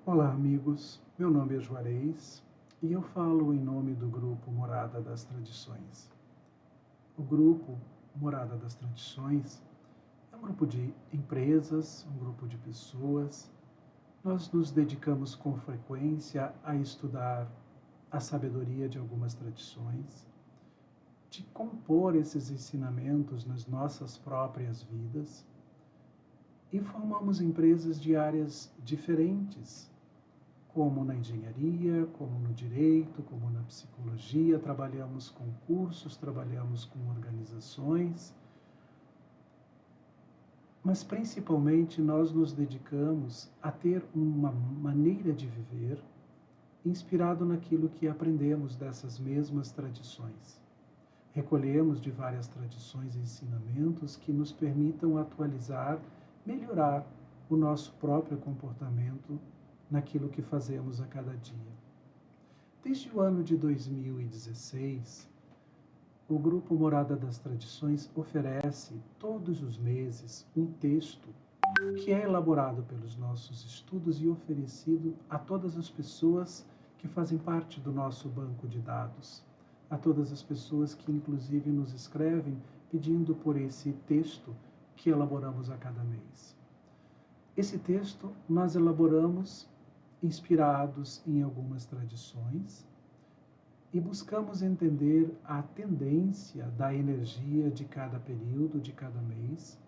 Olá, amigos. Meu nome é Juarez e eu falo em nome do grupo Morada das Tradições. O grupo Morada das Tradições é um grupo de empresas, um grupo de pessoas. Nós nos dedicamos com frequência a estudar a sabedoria de algumas tradições, de compor esses ensinamentos nas nossas próprias vidas e formamos empresas de áreas diferentes, como na engenharia, como no direito, como na psicologia, trabalhamos com cursos, trabalhamos com organizações, mas principalmente nós nos dedicamos a ter uma maneira de viver inspirado naquilo que aprendemos dessas mesmas tradições. Recolhemos de várias tradições e ensinamentos que nos permitam atualizar, melhorar o nosso próprio comportamento naquilo que fazemos a cada dia. Desde o ano de 2016, o Grupo Morada das Tradições oferece todos os meses um texto que é elaborado pelos nossos estudos e oferecido a todas as pessoas que fazem parte do nosso banco de dados, a todas as pessoas que inclusive nos escrevem pedindo por esse texto que elaboramos a cada mês. Esse texto nós elaboramos inspirados em algumas tradições e buscamos entender a tendência da energia de cada período, de cada mês,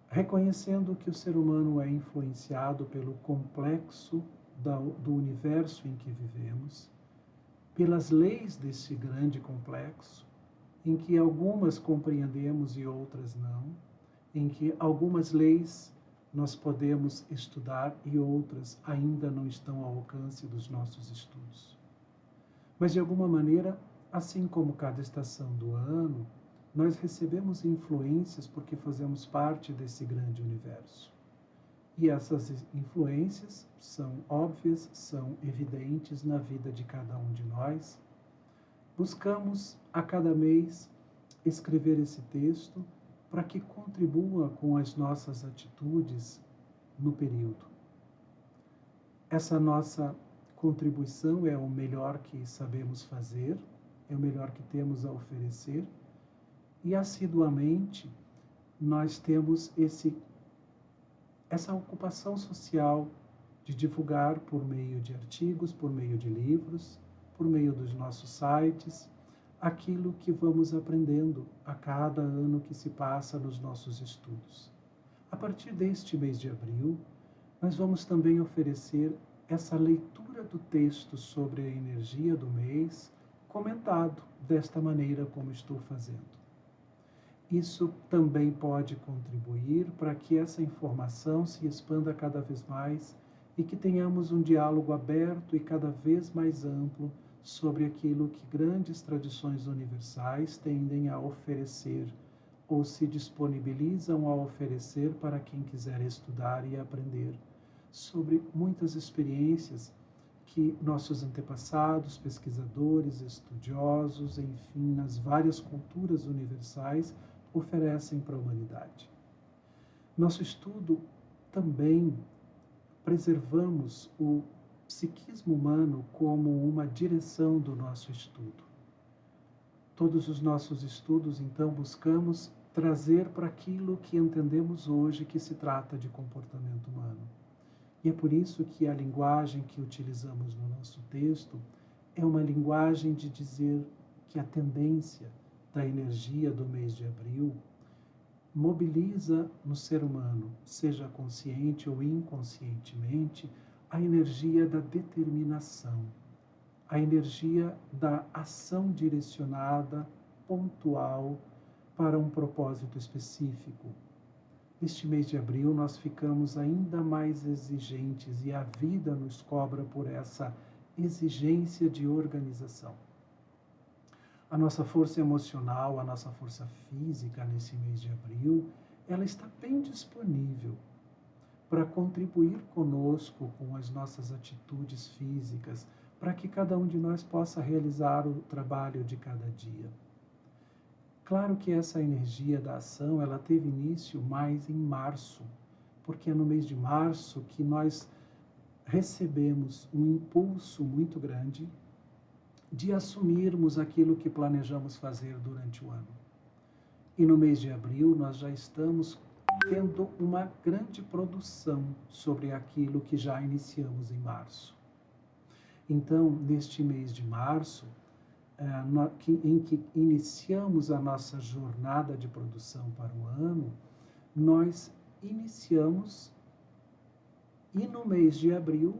reconhecendo que o ser humano é influenciado pelo complexo do universo em que vivemos, pelas leis desse grande complexo, em que algumas compreendemos e outras não, em que algumas leis nós podemos estudar e outras ainda não estão ao alcance dos nossos estudos. Mas, de alguma maneira, assim como cada estação do ano, nós recebemos influências porque fazemos parte desse grande universo. E essas influências são óbvias, são evidentes na vida de cada um de nós. Buscamos, a cada mês, escrever esse texto para que contribua com as nossas atitudes no período. Essa nossa contribuição é o melhor que sabemos fazer, é o melhor que temos a oferecer, e assiduamente nós temos essa ocupação social de divulgar por meio de artigos, por meio de livros, por meio dos nossos sites, aquilo que vamos aprendendo a cada ano que se passa nos nossos estudos. A partir deste mês de abril, nós vamos também oferecer essa leitura do texto sobre a energia do mês, comentado desta maneira como estou fazendo. Isso também pode contribuir para que essa informação se expanda cada vez mais e que tenhamos um diálogo aberto e cada vez mais amplo sobre aquilo que grandes tradições universais tendem a oferecer ou se disponibilizam a oferecer para quem quiser estudar e aprender sobre muitas experiências que nossos antepassados, pesquisadores, estudiosos, enfim, nas várias culturas universais oferecem para a humanidade. Nosso estudo também preservamos o psiquismo humano como uma direção do nosso estudo. Todos os nossos estudos, então, buscamos trazer para aquilo que entendemos hoje que se trata de comportamento humano. E é por isso que a linguagem que utilizamos no nosso texto é uma linguagem de dizer que a tendência da energia do mês de abril mobiliza no ser humano, seja consciente ou inconscientemente, a energia da determinação, a energia da ação direcionada, pontual, para um propósito específico. Neste mês de abril, nós ficamos ainda mais exigentes e a vida nos cobra por essa exigência de organização. A nossa força emocional, a nossa força física nesse mês de abril, ela está bem disponível para contribuir conosco com as nossas atitudes físicas, para que cada um de nós possa realizar o trabalho de cada dia. Claro que essa energia da ação, ela teve início mais em março, porque é no mês de março que nós recebemos um impulso muito grande de assumirmos aquilo que planejamos fazer durante o ano. E no mês de abril nós já estamos tendo uma grande produção sobre aquilo que já iniciamos em março. Então, neste mês de março, em que iniciamos a nossa jornada de produção para o ano, nós iniciamos e no mês de abril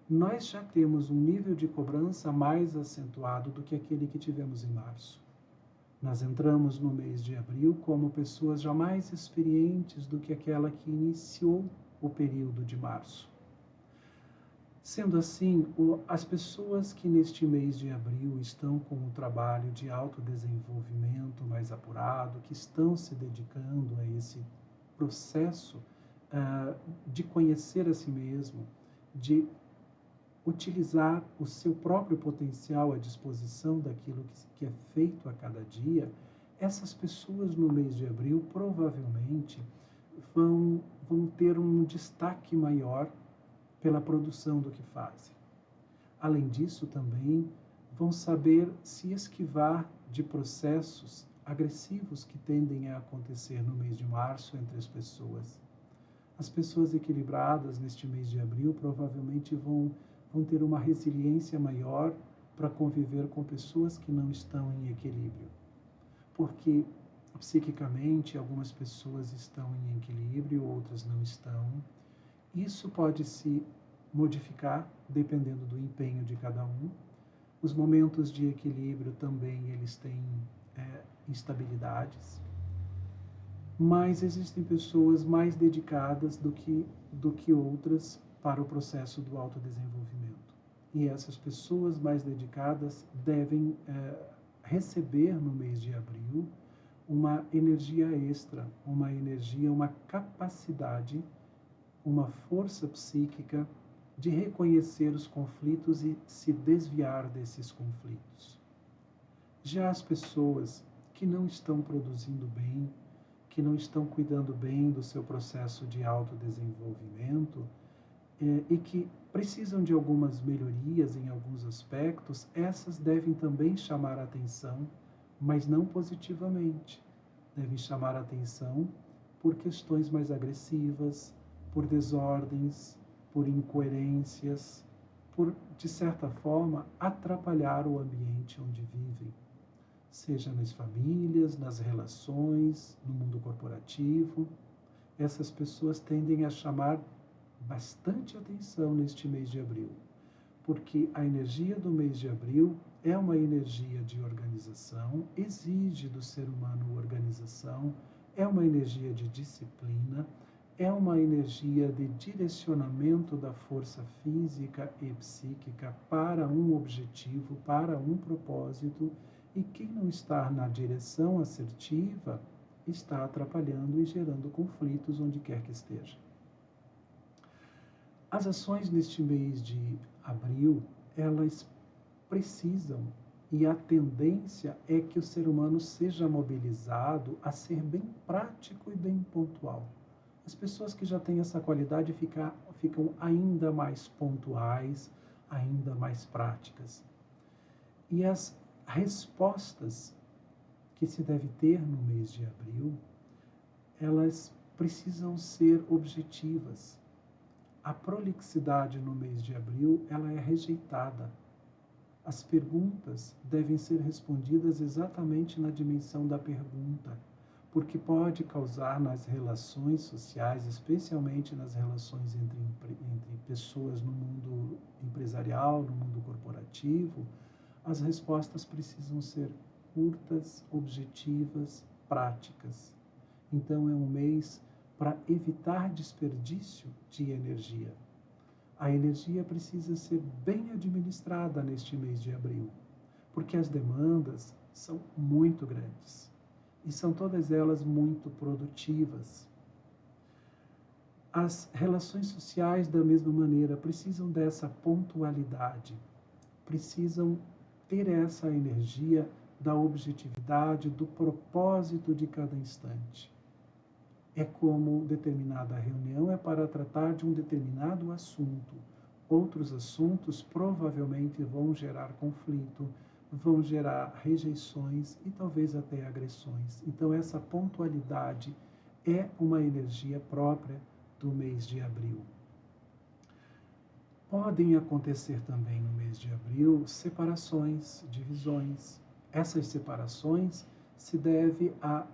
nós já temos um nível de cobrança mais acentuado do que aquele que tivemos em março. Nós entramos no mês de abril como pessoas já mais experientes do que aquela que iniciou o período de março. Sendo assim, as pessoas que neste mês de abril estão com o trabalho de autodesenvolvimento mais apurado, que estão se dedicando a esse processo de conhecer a si mesmo, de utilizar o seu próprio potencial à disposição daquilo que é feito a cada dia, essas pessoas no mês de abril provavelmente vão ter um destaque maior pela produção do que fazem. Além disso, também vão saber se esquivar de processos agressivos que tendem a acontecer no mês de março entre as pessoas. As pessoas equilibradas neste mês de abril provavelmente vão ter uma resiliência maior para conviver com pessoas que não estão em equilíbrio. Porque psiquicamente algumas pessoas estão em equilíbrio, outras não estão. Isso pode se modificar dependendo do empenho de cada um. Os momentos de equilíbrio também eles têm instabilidades. Mas existem pessoas mais dedicadas do que outras para o processo do autodesenvolvimento. E essas pessoas mais dedicadas devem receber no mês de abril uma energia extra, uma energia, uma capacidade, uma força psíquica de reconhecer os conflitos e se desviar desses conflitos. Já as pessoas que não estão produzindo bem, que não estão cuidando bem do seu processo de autodesenvolvimento e que precisam de algumas melhorias em alguns aspectos, essas devem também chamar a atenção, mas não positivamente. Devem chamar a atenção por questões mais agressivas, por desordens, por incoerências, por, de certa forma, atrapalhar o ambiente onde vivem. Seja nas famílias, nas relações, no mundo corporativo. Essas pessoas tendem a chamar bastante atenção neste mês de abril, porque a energia do mês de abril é uma energia de organização, exige do ser humano organização, é uma energia de disciplina, é uma energia de direcionamento da força física e psíquica para um objetivo, para um propósito. E quem não está na direção assertiva está atrapalhando e gerando conflitos onde quer que esteja. As ações neste mês de abril, elas precisam, e a tendência é que o ser humano seja mobilizado a ser bem prático e bem pontual. As pessoas que já têm essa qualidade ficam ainda mais pontuais, ainda mais práticas. E as respostas que se deve ter no mês de abril, elas precisam ser objetivas. A prolixidade no mês de abril, ela é rejeitada. As perguntas devem ser respondidas exatamente na dimensão da pergunta, porque pode causar nas relações sociais, especialmente nas relações entre pessoas no mundo empresarial, no mundo corporativo, as respostas precisam ser curtas, objetivas, práticas. Então é um mês para evitar desperdício de energia. A energia precisa ser bem administrada neste mês de abril, porque as demandas são muito grandes e são todas elas muito produtivas. As relações sociais, da mesma maneira, precisam dessa pontualidade, precisam ter essa energia da objetividade, do propósito de cada instante. É como determinada reunião é para tratar de um determinado assunto. outros assuntos provavelmente vão gerar conflito, vão gerar rejeições e talvez até agressões. Então, essa pontualidade é uma energia própria do mês de abril. Podem acontecer também no mês de abril separações, divisões. Essas separações se devem a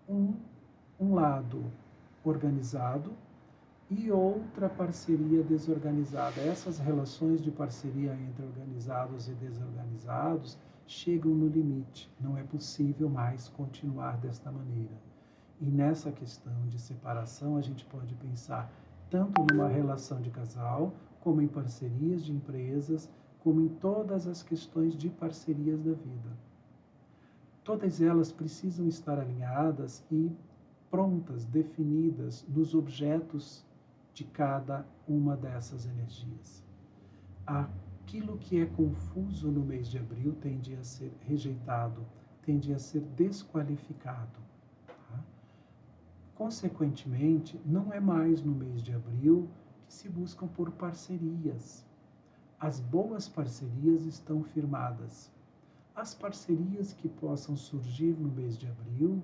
um lado organizado e outra parceria desorganizada. Essas relações de parceria entre organizados e desorganizados chegam no limite. Não é possível mais continuar desta maneira. E nessa questão de separação, a gente pode pensar tanto numa relação de casal, como em parcerias de empresas, como em todas as questões de parcerias da vida. Todas elas precisam estar alinhadas e prontas, definidas nos objetos de cada uma dessas energias. Aquilo que é confuso no mês de abril tende a ser rejeitado, tende a ser desqualificado. Tá? Consequentemente, não é mais no mês de abril que se buscam por parcerias. As boas parcerias estão firmadas. As parcerias que possam surgir no mês de abril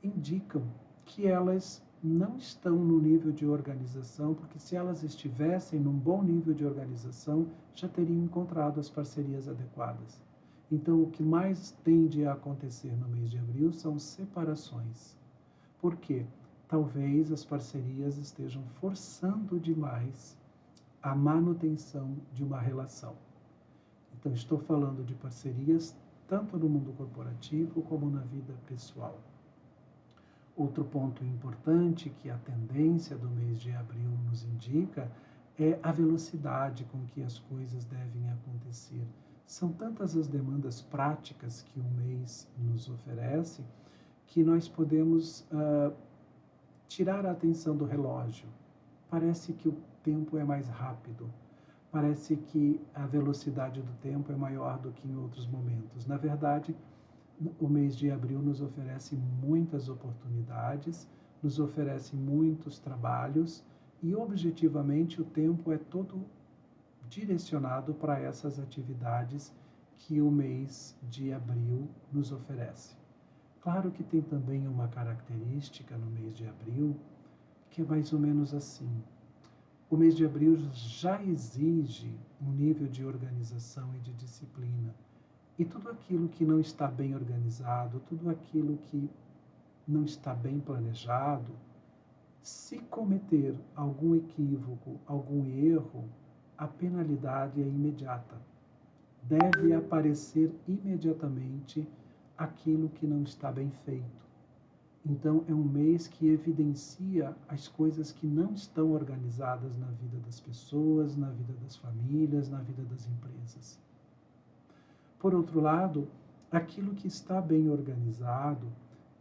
indicam que elas não estão no nível de organização, porque se elas estivessem num bom nível de organização, já teriam encontrado as parcerias adequadas. Então, o que mais tende a acontecer no mês de abril são separações. Por quê? Talvez as parcerias estejam forçando demais a manutenção de uma relação. Então, estou falando de parcerias tanto no mundo corporativo como na vida pessoal. Outro ponto importante que a tendência do mês de abril nos indica é a velocidade com que as coisas devem acontecer. São tantas as demandas práticas que o mês nos oferece que nós podemos tirar a atenção do relógio. Parece que o tempo é mais rápido. Parece que a velocidade do tempo é maior do que em outros momentos. Na verdade, o mês de abril nos oferece muitas oportunidades, nos oferece muitos trabalhos e, objetivamente, o tempo é todo direcionado para essas atividades que o mês de abril nos oferece. Claro que tem também uma característica no mês de abril que é mais ou menos assim. O mês de abril já exige um nível de organização e de disciplina. E tudo aquilo que não está bem organizado, tudo aquilo que não está bem planejado, se cometer algum equívoco, algum erro, a penalidade é imediata. Deve aparecer imediatamente aquilo que não está bem feito. Então, é um mês que evidencia as coisas que não estão organizadas na vida das pessoas, na vida das famílias, na vida das empresas. Por outro lado, aquilo que está bem organizado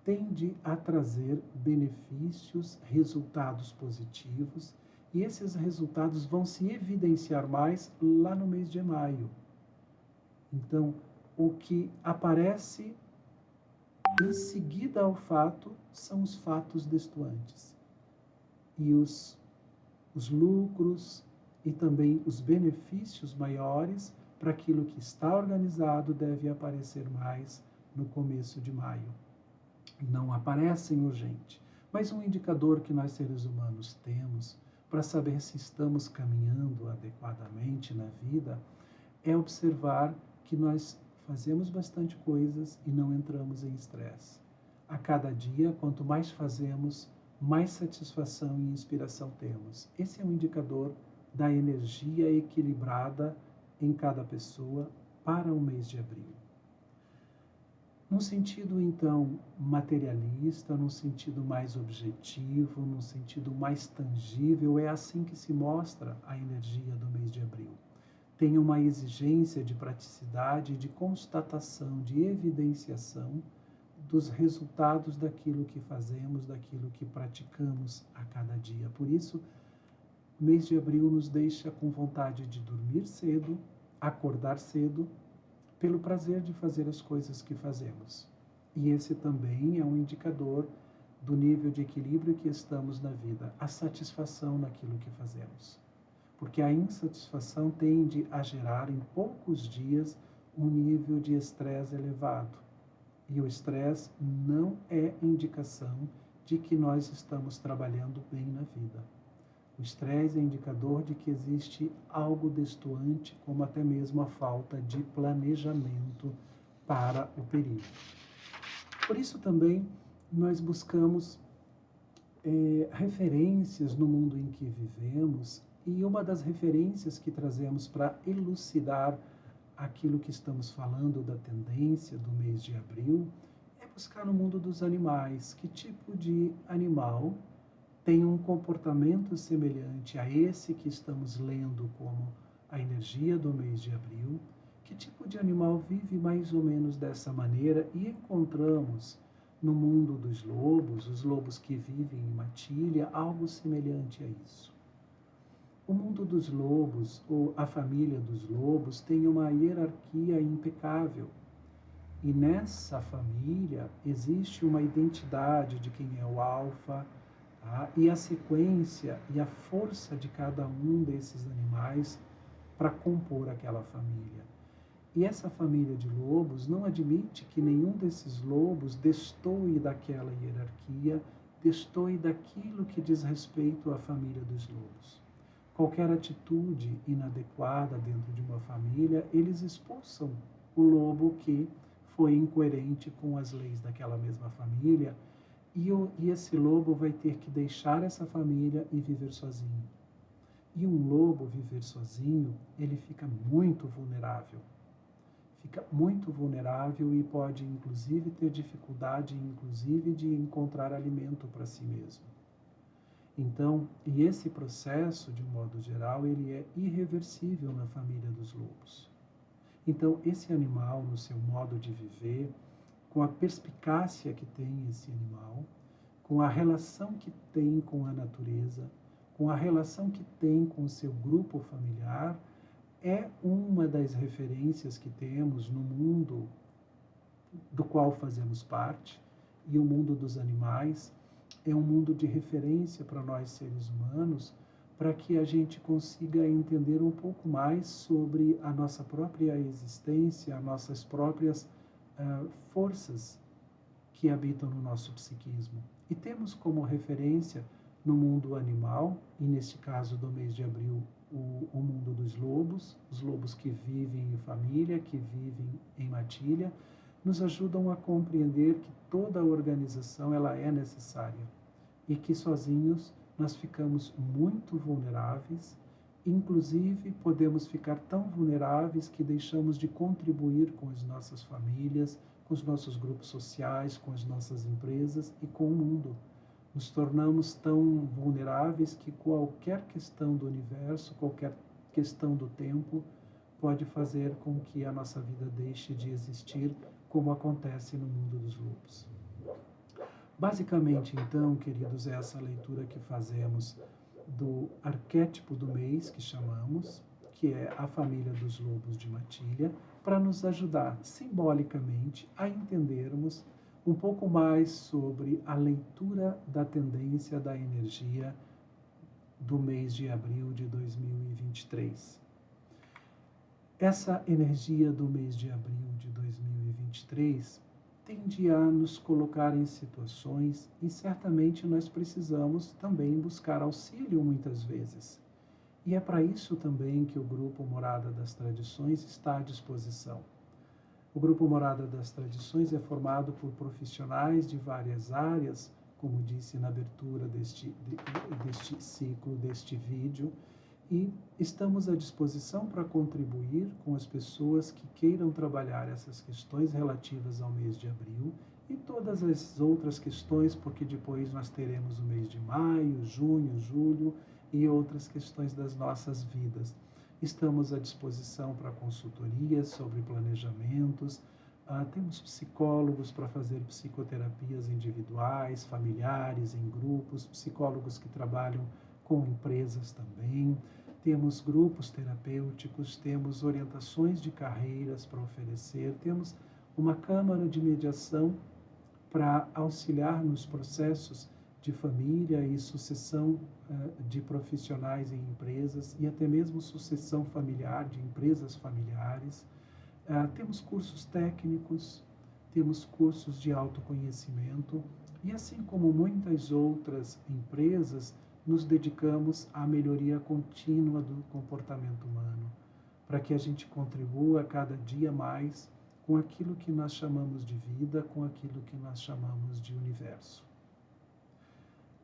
tende a trazer benefícios, resultados positivos, e esses resultados vão se evidenciar mais lá no mês de maio. Então, o que aparece em seguida ao fato são os fatos destoantes. E os lucros e também os benefícios maiores para aquilo que está organizado deve aparecer mais no começo de maio. Não aparecem urgente, mas um indicador que nós seres humanos temos para saber se estamos caminhando adequadamente na vida é observar que nós fazemos bastante coisas e não entramos em estresse. A cada dia, quanto mais fazemos, mais satisfação e inspiração temos. Esse é um indicador da energia equilibrada em cada pessoa para o mês de abril. Num sentido, então, materialista, num sentido mais objetivo, num sentido mais tangível, é assim que se mostra a energia do mês de abril. Tem uma exigência de praticidade, de constatação, de evidenciação dos resultados daquilo que fazemos, daquilo que praticamos a cada dia. Por isso, o mês de abril nos deixa com vontade de dormir cedo, acordar cedo, pelo prazer de fazer as coisas que fazemos. E esse também é um indicador do nível de equilíbrio que estamos na vida, a satisfação naquilo que fazemos. porque a insatisfação tende a gerar em poucos dias um nível de estresse elevado. E o estresse não é indicação de que nós estamos trabalhando bem na vida. O estresse é indicador de que existe algo destoante, como até mesmo a falta de planejamento para o período. Por isso também nós buscamos referências no mundo em que vivemos, e uma das referências que trazemos para elucidar aquilo que estamos falando da tendência do mês de abril é buscar no mundo dos animais que tipo de animal tem um comportamento semelhante a esse que estamos lendo como a energia do mês de abril, que tipo de animal vive mais ou menos dessa maneira, e encontramos no mundo dos lobos, os lobos que vivem em matilha, algo semelhante a isso. O mundo dos lobos, ou a família dos lobos, tem uma hierarquia impecável. E nessa família existe uma identidade de quem é o alfa, tá? E a sequência e a força de cada um desses animais para compor aquela família. E essa família de lobos não admite que nenhum desses lobos destoe daquela hierarquia, destoe daquilo que diz respeito à família dos lobos. Qualquer atitude inadequada dentro de uma família, eles expulsam o lobo que foi incoerente com as leis daquela mesma família, e esse lobo vai ter que deixar essa família e viver sozinho. E um lobo viver sozinho, ele fica muito vulnerável. Fica muito vulnerável e pode, inclusive, ter dificuldade, inclusive, de encontrar alimento para si mesmo. Então, e esse processo, de um modo geral, ele é irreversível na família dos lobos. Então, esse animal, no seu modo de viver, com a perspicácia que tem esse animal, com a relação que tem com a natureza, com a relação que tem com o seu grupo familiar, é uma das referências que temos no mundo do qual fazemos parte, e o mundo dos animais é um mundo de referência para nós seres humanos, para que a gente consiga entender um pouco mais sobre a nossa própria existência, as nossas próprias forças que habitam no nosso psiquismo. E temos como referência no mundo animal, e neste caso do mês de abril, o mundo dos lobos, os lobos que vivem em família, que vivem em matilha, nos ajudam a compreender que toda a organização ela é necessária e que sozinhos nós ficamos muito vulneráveis, inclusive podemos ficar tão vulneráveis que deixamos de contribuir com as nossas famílias, com os nossos grupos sociais, com as nossas empresas e com o mundo. Nos tornamos tão vulneráveis que qualquer questão do universo, qualquer questão do tempo, pode fazer com que a nossa vida deixe de existir, como acontece no mundo dos lobos. Basicamente, então, queridos, é essa leitura que fazemos do arquétipo do mês, que chamamos, que é a família dos lobos de matilha, para nos ajudar simbolicamente a entendermos um pouco mais sobre a leitura da tendência da energia do mês de abril de 2023. Essa energia do mês de abril de 2023 tende a nos colocar em situações e certamente nós precisamos também buscar auxílio muitas vezes. E é para isso também que o Grupo Morada das Tradições está à disposição. O Grupo Morada das Tradições é formado por profissionais de várias áreas, como disse na abertura deste ciclo, deste vídeo, e estamos à disposição para contribuir com as pessoas que queiram trabalhar essas questões relativas ao mês de abril e todas as outras questões, porque depois nós teremos o mês de maio, junho, julho e outras questões das nossas vidas. Estamos à disposição para consultorias sobre planejamentos, temos psicólogos para fazer psicoterapias individuais, familiares, em grupos, psicólogos que trabalham com empresas também, temos grupos terapêuticos, temos orientações de carreiras para oferecer, temos uma câmara de mediação para auxiliar nos processos de família e sucessão de profissionais em empresas e até mesmo sucessão familiar de empresas familiares. Temos cursos técnicos, temos cursos de autoconhecimento e, assim como muitas outras empresas, nos dedicamos à melhoria contínua do comportamento humano, para que a gente contribua cada dia mais com aquilo que nós chamamos de vida, com aquilo que nós chamamos de universo.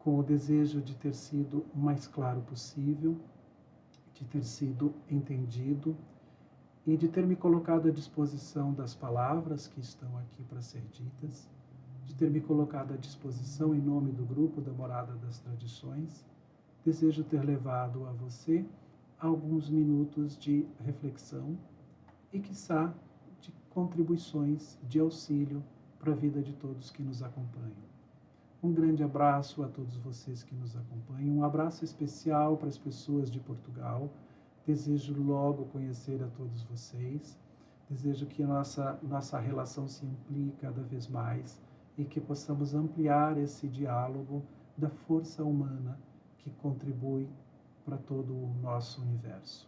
Com o desejo de ter sido o mais claro possível, de ter sido entendido e de ter me colocado à disposição das palavras que estão aqui para ser ditas, de ter me colocado à disposição em nome do grupo da Morada das Tradições, desejo ter levado a você alguns minutos de reflexão e, quiçá, de contribuições, de auxílio para a vida de todos que nos acompanham. Um grande abraço a todos vocês que nos acompanham, um abraço especial para as pessoas de Portugal. Desejo logo conhecer a todos vocês, desejo que a nossa relação se amplie cada vez mais e que possamos ampliar esse diálogo da força humana que contribui para todo o nosso universo.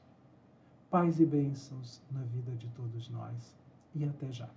Paz e bênçãos na vida de todos nós e até já.